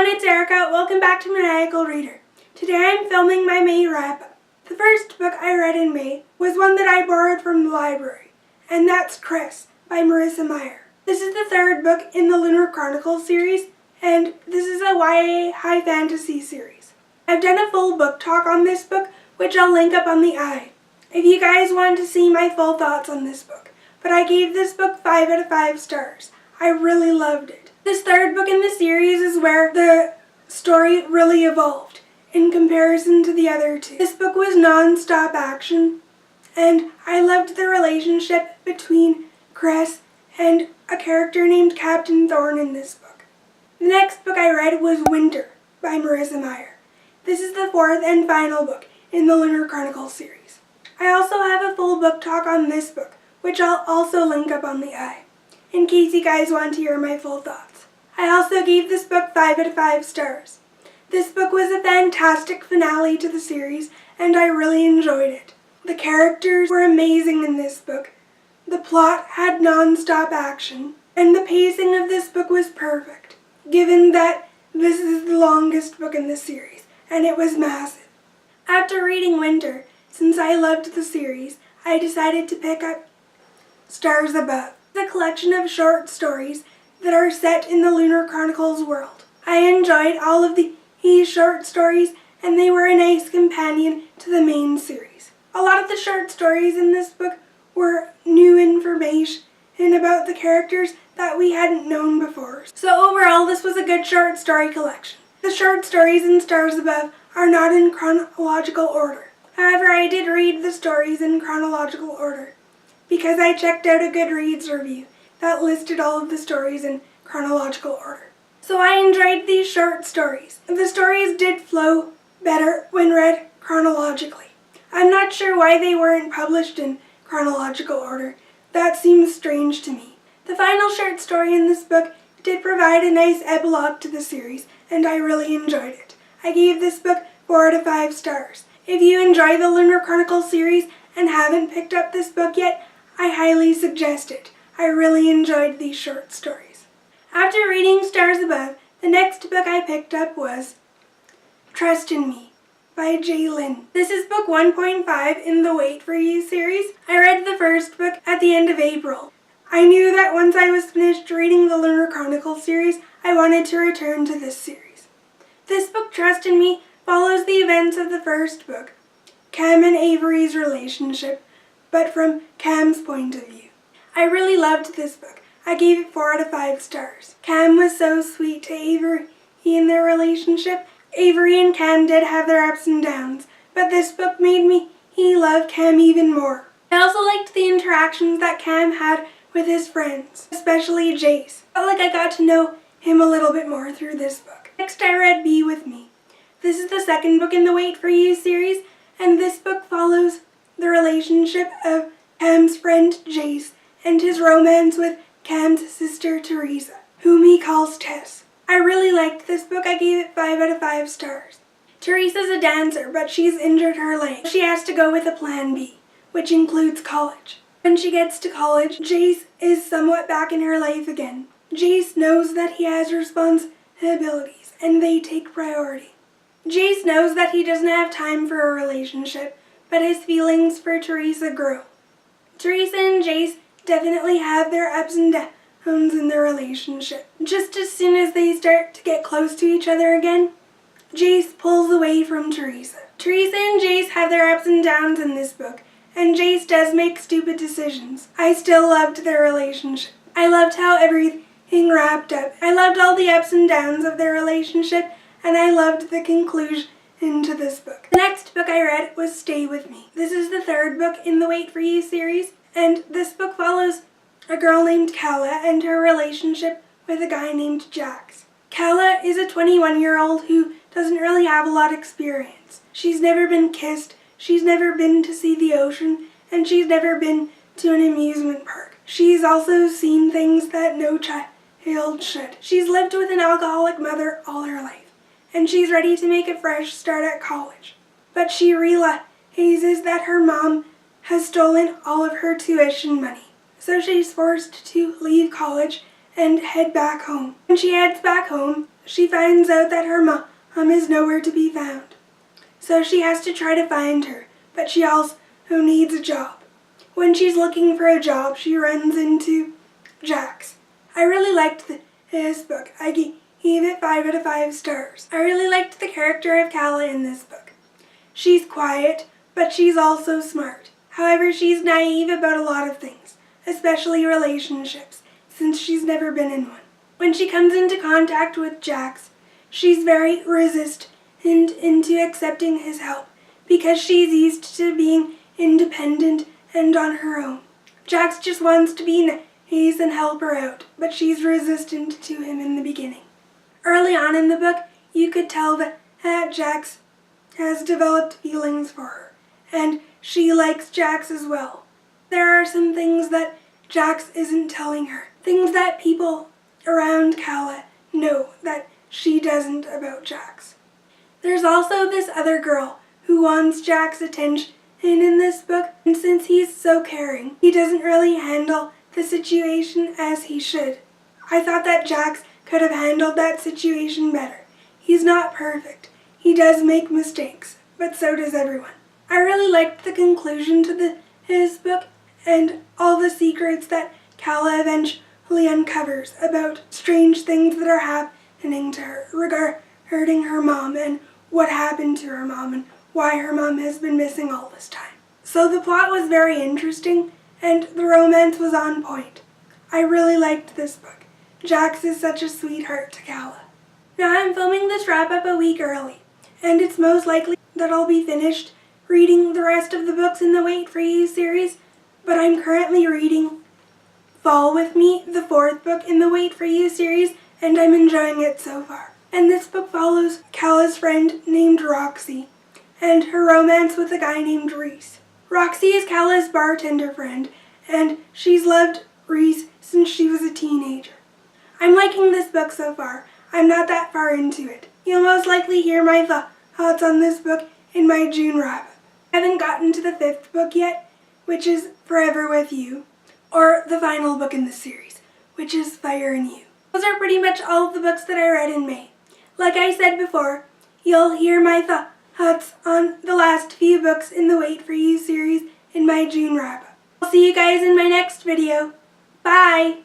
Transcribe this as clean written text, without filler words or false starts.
everyone, it's Erica. Welcome back to Maniacal Reader. Today I'm filming my May wrap-up. The first book I read in May was one that I borrowed from the library, and that's Chris by Marissa Meyer. This is the third book in the Lunar Chronicles series, and this is a YA high fantasy series. I've done a full book talk on this book, which I'll link up on the eye, if you guys want to see my full thoughts on this book. But I gave this book 5 out of 5 stars. I really loved it. This third book in the series is where the story really evolved in comparison to the other two. This book was non-stop action, and I loved the relationship between Chris and a character named Captain Thorn in this book. The next book I read was Winter by Marissa Meyer. This is the fourth and final book in the Lunar Chronicles series. I also have a full book talk on this book, which I'll also link up on the eye, in case you guys want to hear my full thoughts. I also gave this book 5 out of 5 stars. This book was a fantastic finale to the series, and I really enjoyed it. The characters were amazing in this book. The plot had non-stop action, and the pacing of this book was perfect, given that this is the longest book in the series, and it was massive. After reading Winter, since I loved the series, I decided to pick up Stars Above, the collection of short stories that are set in the Lunar Chronicles world. I enjoyed all of these short stories, and they were a nice companion to the main series. A lot of the short stories in this book were new information about the characters that we hadn't known before. So overall, this was a good short story collection. The short stories in Stars Above are not in chronological order. However, I did read the stories in chronological order because I checked out a Goodreads review that listed all of the stories in chronological order. So I enjoyed these short stories. The stories did flow better when read chronologically. I'm not sure why they weren't published in chronological order. That seems strange to me. The final short story in this book did provide a nice epilogue to the series, and I really enjoyed it. I gave this book 4 out of 5 stars. If you enjoy the Lunar Chronicles series and haven't picked up this book yet, I highly suggest it. I really enjoyed these short stories. After reading Stars Above, the next book I picked up was Trust in Me by J. Lynn. This is book 1.5 in the Wait For You series. I read the first book at the end of April. I knew that once I was finished reading the Lunar Chronicles series, I wanted to return to this series. This book, Trust in Me, follows the events of the first book, Cam and Avery's relationship, but from Cam's point of view. I really loved this book. I gave it 4 out of 5 stars. Cam was so sweet to Avery in their relationship. Avery and Cam did have their ups and downs, but this book made me love Cam even more. I also liked the interactions that Cam had with his friends, especially Jace. I felt like I got to know him a little bit more through this book. Next I read Be With Me. This is the second book in the Wait For You series, and this book follows the relationship of Cam's friend Jace and his romance with Cam's sister Teresa, whom he calls Tess. I really liked this book. I gave it 5 out of 5 stars. Teresa's a dancer, but she's injured her leg. She has to go with a plan B, which includes college. When she gets to college, Jace is somewhat back in her life again. Jace knows that he has responsibilities, and they take priority. Jace knows that he doesn't have time for a relationship, but his feelings for Teresa grow. Teresa and Jace definitely have their ups and downs in their relationship. Just as soon as they start to get close to each other again, Jace pulls away from Teresa. Teresa and Jace have their ups and downs in this book, and Jace does make stupid decisions. I still loved their relationship. I loved how everything wrapped up. I loved all the ups and downs of their relationship, and I loved the conclusion to this book. The next book I read was Stay With Me. This is the third book in the Wait For You series, and this book follows a girl named Kala and her relationship with a guy named Jax. Kala is a 21-year-old who doesn't really have a lot of experience. She's never been kissed, she's never been to see the ocean, and she's never been to an amusement park. She's also seen things that no child should. She's lived with an alcoholic mother all her life, and she's ready to make a fresh start at college. But she realizes that her mom has stolen all of her tuition money. So she's forced to leave college and head back home. When she heads back home, she finds out that her mom is nowhere to be found. So she has to try to find her, but she also needs a job. When she's looking for a job, she runs into Jax. I really liked this book. I gave it 5 out of 5 stars. I really liked the character of Calla in this book. She's quiet, but she's also smart. However, she's naive about a lot of things, especially relationships, since she's never been in one. When she comes into contact with Jax, she's very resistant into accepting his help because she's used to being independent and on her own. Jax just wants to be nice and help her out, but she's resistant to him in the beginning. Early on in the book, you could tell that Jax has developed feelings for her, and she likes Jax as well. There are some things that Jax isn't telling her, things that people around Calla know that she doesn't about Jax. There's also this other girl who wants Jax's attention in this book, and since he's so caring, he doesn't really handle the situation as he should. I thought that Jax could have handled that situation better. He's not perfect. He does make mistakes, but so does everyone. I really liked the conclusion to his book and all the secrets that Calla eventually uncovers about strange things that are happening to her regarding her mom and what happened to her mom and why her mom has been missing all this time. So the plot was very interesting and the romance was on point. I really liked this book. Jax is such a sweetheart to Calla. Now I'm filming this wrap-up a week early, and it's most likely that I'll be finished reading the rest of the books in the Wait For You series, but I'm currently reading Fall With Me, the 4th book in the Wait For You series, and I'm enjoying it so far. And this book follows Calla's friend named Roxy and her romance with a guy named Reese. Roxy is Calla's bartender friend, and she's loved Reese since she was a teenager. I'm liking this book so far. I'm not that far into it. You'll most likely hear my thoughts on this book in my June wrap-up. I haven't gotten to the 5th book yet, which is Forever With You, or the final book in the series, which is Fire and You. Those are pretty much all of the books that I read in May. Like I said before, you'll hear my thoughts on the last few books in the Wait For You series in my June wrap-up. I'll see you guys in my next video. Bye!